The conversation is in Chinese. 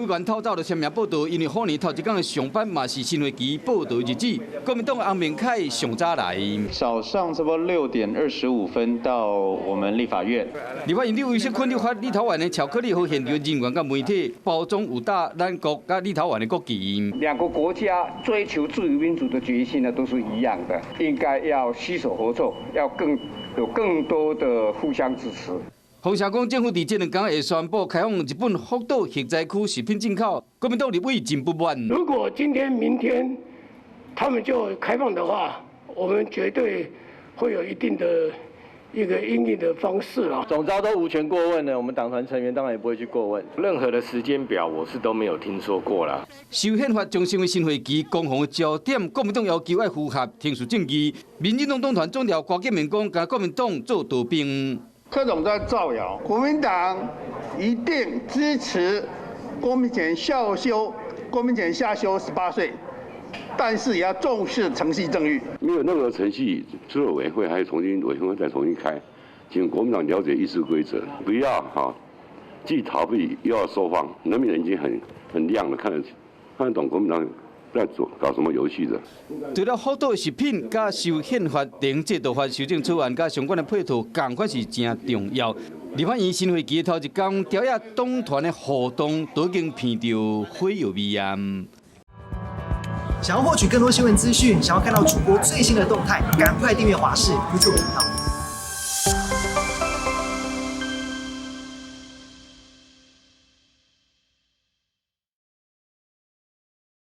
委员透早就签名报道，因为虎年头一天的上班嘛是新会期报道日子，国民党洪明凯上早来。早上差不多6点25分到我们立法院。立法院立委席昆立法立陶宛的巧克力和现场人员甲媒体包装有打咱国甲立陶宛的国旗。两个国家追求自由民主的决心呢，都是一样的，应该要携手合作，要有更多的互相支持。洪城讲，政府伫这2天会宣布开放日本福岛核灾区食品进口，国民党立委真不满。如果今天、明天他们就开放的话，我们绝对会有一定的一个应对的方式啦。总召都无权过问的，我们党团成员当然也不会去过问。任何的时间表，我是都没有听说过啦。修宪法将成为新会期攻防的焦点，国民党要求要符合天数证据。民进党党团总调郭建明讲，甲国民党做道兵。柯总在造谣，国民党一定支持公民权下修18岁，但是也要重视程序正义。没有任何程序，除了委员会还重新委员会再重新开，请国民党了解议事规则，不要既逃避又要收放，人民眼睛很亮的看得懂国民党在搞什么游戏的。除了福岛食品甲修宪法零制度法修正草案甲相关的配套，同款是真重要。立法院新会期头一天，朝野党团的互动都已经闻到火药味烟。想要获取更多新闻资讯，想要看到主播最新的动态，赶快订阅华视 YouTube 频道。